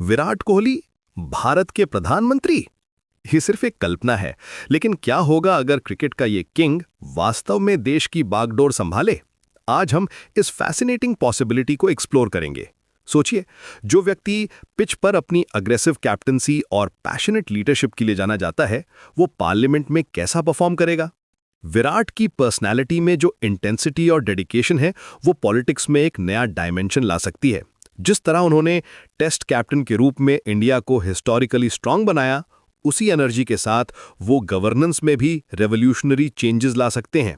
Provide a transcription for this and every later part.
विराट कोहली भारत के प्रधानमंत्री? ये सिर्फ एक कल्पना है, लेकिन क्या होगा अगर क्रिकेट का ये किंग वास्तव में देश की बागडोर संभाले? आज हम इस फैसिनेटिंग पॉसिबिलिटी को एक्सप्लोर करेंगे। सोचिए, जो व्यक्ति पिच पर अपनी अग्रेसिव कैप्टनसी और पैशनेट लीडरशिप के लिए जाना जाता है, वो पार्लियामेंट में कैसा परफॉर्म करेगा? विराट की पर्सनैलिटी में जो इंटेंसिटी और डेडिकेशन है, वो पॉलिटिक्स में एक नया डायमेंशन ला सकती है। जिस तरह उन्होंने टेस्ट कैप्टन के रूप में इंडिया को हिस्टोरिकली स्ट्रांग बनाया, उसी एनर्जी के साथ वो गवर्नेंस में भी रेवोल्यूशनरी चेंजेस ला सकते हैं।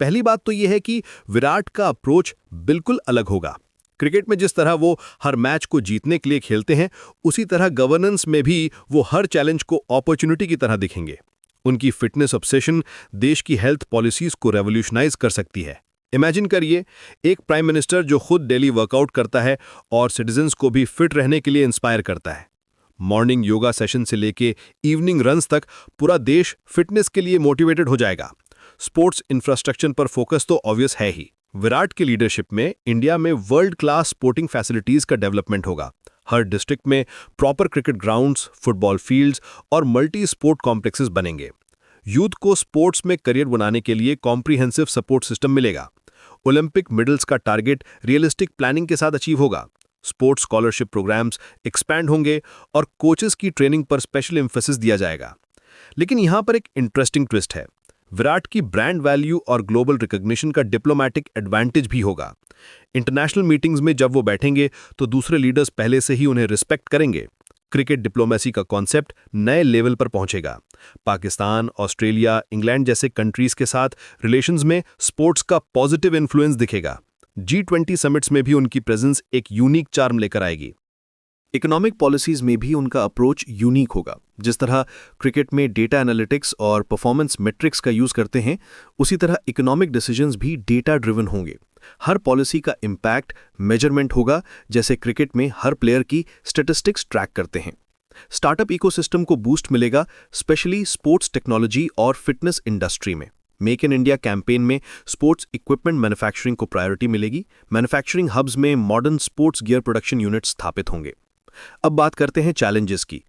पहली बात तो यह है कि विराट का अप्रोच बिल्कुल अलग होगा। क्रिकेट में जिस तरह वो हर मैच को जीतने के लिए खेलते हैं, उसी तरह गवर्नेंस में भी वो हर चैलेंज को अपॉर्चुनिटी की तरह दिखेंगे। उनकी फिटनेस ऑब्सेशन देश की हेल्थ पॉलिसीज को रेवोल्यूशनाइज कर सकती है। इमेजिन करिए, एक प्राइम मिनिस्टर जो खुद डेली वर्कआउट करता है और सिटीजन्स को भी फिट रहने के लिए इंस्पायर करता है। मॉर्निंग योगा सेशन से लेके इवनिंग रन्स तक पूरा देश फिटनेस के लिए मोटिवेटेड हो जाएगा। स्पोर्ट्स इंफ्रास्ट्रक्चर पर फोकस तो ऑब्वियस है ही। विराट की लीडरशिप में इंडिया में वर्ल्ड क्लास स्पोर्टिंग फैसिलिटीज का डेवलपमेंट होगा। हर डिस्ट्रिक्ट में proper cricket grounds, football fields और मल्टी स्पोर्ट कॉम्प्लेक्सेस बनेंगे। यूथ को स्पोर्ट्स में करियर बनाने के लिए कॉम्प्रिहेंसिव सपोर्ट सिस्टम मिलेगा। ओलंपिक मेडल्स का टारगेट रियलिस्टिक प्लानिंग के साथ अचीव होगा। स्पोर्ट्स स्कॉलरशिप प्रोग्राम्स एक्सपैंड होंगे और कोचेस की ट्रेनिंग पर स्पेशल एम्फेसिस दिया जाएगा। लेकिन यहां पर एक इंटरेस्टिंग ट्विस्ट है। विराट की ब्रांड वैल्यू और ग्लोबल रिकॉग्निशन का डिप्लोमैटिक एडवांटेज भी होगा। इंटरनेशनल मीटिंग्स में जब वो बैठेंगे तो दूसरे लीडर्स पहले से ही उन्हें रिस्पेक्ट करेंगे। क्रिकेट डिप्लोमेसी का कॉन्सेप्ट नए लेवल पर पहुंचेगा। पाकिस्तान, ऑस्ट्रेलिया, इंग्लैंड जैसे कंट्रीज के साथ रिलेशंस में स्पोर्ट्स का पॉजिटिव इन्फ्लुएंस दिखेगा। G20 समिट्स में भी उनकी प्रेजेंस एक यूनिक चार्म लेकर आएगी। इकोनॉमिक पॉलिसीज में भी उनका अप्रोच यूनिक होगा। जिस तरह क्रिकेट में डेटा एनालिटिक्स और परफॉर्मेंस मेट्रिक्स का यूज करते हैं, उसी तरह इकोनॉमिक डिसीजंस भी डेटा ड्रिवन होंगे। हर पॉलिसी का इम्पैक्ट मेजरमेंट होगा, जैसे क्रिकेट में हर प्लेयर की स्टैटिस्टिक्स ट्रैक करते हैं। स्टार्टअप इकोसिस्टम को बूस्ट मिलेगा, स्पेशली स्पोर्ट्स टेक्नोलॉजी और फिटनेस इंडस्ट्री में। मेक इन इंडिया कैंपेन में स्पोर्ट्स इक्विपमेंट मैन्युफैक्चरिंग को प्रायोरिटी मिलेगी। मैन्युफैक्चरिंग हब्स में modern sports gear production unit स्थापित होंगे। अब बात करते हैं चैलेंजेस की।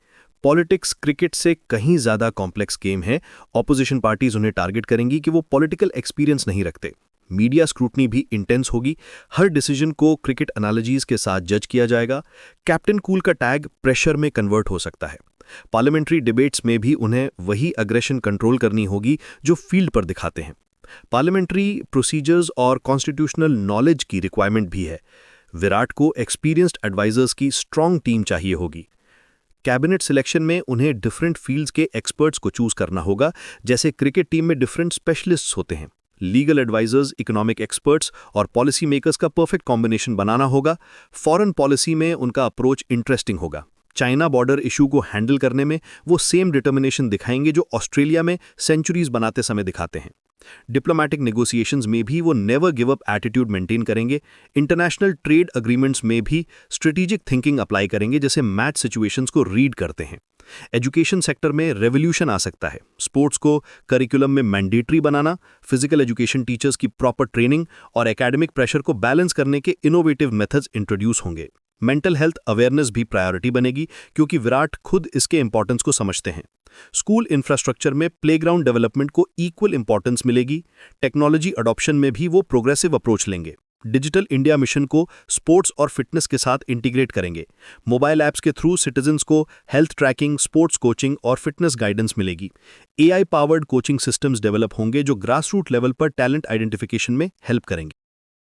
पॉलिटिक्स क्रिकेट से कहीं ज्यादा कॉम्प्लेक्स गेम है। ऑपोजिशन पार्टीज उन्हें टारगेट करेंगी कि वो पॉलिटिकल एक्सपीरियंस नहीं रखते। मीडिया स्क्रूटनी भी इंटेंस होगी। हर डिसीजन को क्रिकेट एनालॉजीज के साथ जज किया जाएगा। कैप्टन कूल का टैग प्रेशर में कन्वर्ट हो सकता है। पार्लियामेंट्री डिबेट्स में भी उन्हें वही अग्रेशन कंट्रोल करनी होगी जो फील्ड पर दिखाते हैं। पार्लियामेंट्री प्रोसीजर्स और कॉन्स्टिट्यूशनल नॉलेज की रिक्वायरमेंट भी है। विराट को एक्सपीरियंस्ड एडवाइजर्स की स्ट्रांग टीम चाहिए होगी। कैबिनेट सिलेक्शन में उन्हें डिफरेंट फील्ड्स के एक्सपर्ट्स को चूज करना होगा, जैसे क्रिकेट टीम में डिफरेंट स्पेशलिस्ट्स होते हैं। लीगल एडवाइजर्स, इकोनॉमिक एक्सपर्ट्स और पॉलिसी मेकर्स का परफेक्ट कॉम्बिनेशन बनाना होगा। फॉरेन पॉलिसी में उनका अप्रोच इंटरेस्टिंग होगा। चाइना बॉर्डर इशू को हैंडल करने में वो सेम डिटर्मिनेशन दिखाएंगे जो ऑस्ट्रेलिया में सेंचुरीज बनाते समय दिखाते हैं। डिप्लोमैटिक नेगोशिएशंस में भी वो never give up attitude maintain करेंगे। इंटरनेशनल ट्रेड अग्रीमेंट्स में भी स्ट्रेटेजिक थिंकिंग अप्लाई करेंगे, जैसे मैच सिचुएशंस को रीड करते हैं। एजुकेशन सेक्टर में रेवोल्यूशन आ सकता है। स्पोर्ट्स को करिकुलम में मैंडेटरी बनाना, फिजिकल एजुकेशन टीचर्स की प्रॉपर ट्रेनिंग और एकेडमिक प्रेशर को बैलेंस करने के इनोवेटिव मेथड्स इंट्रोड्यूस होंगे। मेंटल हेल्थ अवेयरनेस भी प्रायोरिटी बनेगी, क्योंकि विराट खुद इसके इंपॉर्टेंस को समझते हैं। स्कूल इंफ्रास्ट्रक्चर में प्लेग्राउंड डेवलपमेंट को इक्वल इंपॉर्टेंस मिलेगी। टेक्नोलॉजी अडॉप्शन में भी वो प्रोग्रेसिव अप्रोच लेंगे। डिजिटल इंडिया मिशन को स्पोर्ट्स और फिटनेस के साथ इंटीग्रेट करेंगे। मोबाइल ऐप्स के थ्रू सिटीजन्स को हेल्थ ट्रैकिंग, स्पोर्ट्स कोचिंग और फिटनेस गाइडेंस मिलेगी। AI powered coaching systems develop होंगे जो ग्रास रूट लेवल पर टैलेंट आइडेंटिफिकेशन में हेल्प करेंगे।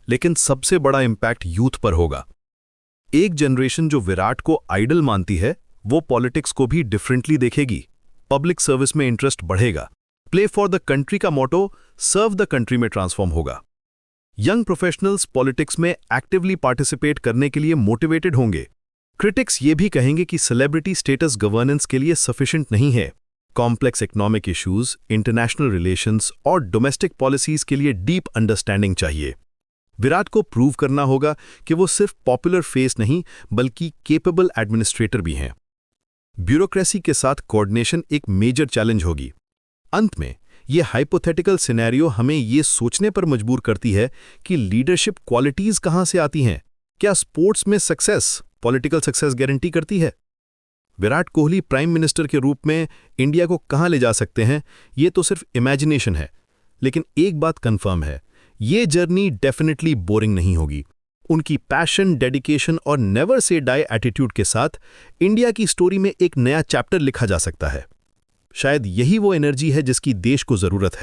लेकिन सबसे बड़ा इंपैक्ट यूथ पर होगा। एक जनरेशन जो विराट को आइडल मानती है, वो पॉलिटिक्स को भी डिफरेंटली देखेगी। पब्लिक सर्विस में इंटरेस्ट बढ़ेगा। प्ले फॉर द कंट्री का मोटो सर्व द कंट्री में ट्रांसफॉर्म होगा। यंग प्रोफेशनल्स पॉलिटिक्स में एक्टिवली पार्टिसिपेट करने के लिए मोटिवेटेड होंगे। क्रिटिक्स ये भी कहेंगे कि सेलिब्रिटी स्टेटस गवर्नेंस के लिए सफिशिएंट नहीं है। Complex economic issues, international relations और डोमेस्टिक पॉलिसीज के लिए डीप अंडरस्टैंडिंग चाहिए। विराट को प्रूव करना होगा कि वो सिर्फ पॉपुलर फेस नहीं, बल्कि केपेबल एडमिनिस्ट्रेटर भी हैं। ब्यूरोक्रेसी के साथ कोऑर्डिनेशन एक मेजर चैलेंज होगी। अंत में ये हाइपोथेटिकल सिनेरियो हमें ये सोचने पर मजबूर करती है कि लीडरशिप क्वालिटीज कहां से आती हैं। क्या स्पोर्ट्स में सक्सेस पॉलिटिकल सक्सेस गारंटी करती है? विराट कोहली प्राइम मिनिस्टर के रूप में इंडिया को कहां ले जा सकते हैं, ये तो सिर्फ इमेजिनेशन है। लेकिन एक बात कंफर्म है, ये जर्नी डेफिनेटली बोरिंग नहीं होगी। उनकी पैशन, डेडिकेशन और नेवर से डाई एटीट्यूड के साथ इंडिया की स्टोरी में एक नया चैप्टर लिखा जा सकता है। शायद यही वो एनर्जी है जिसकी देश को जरूरत है।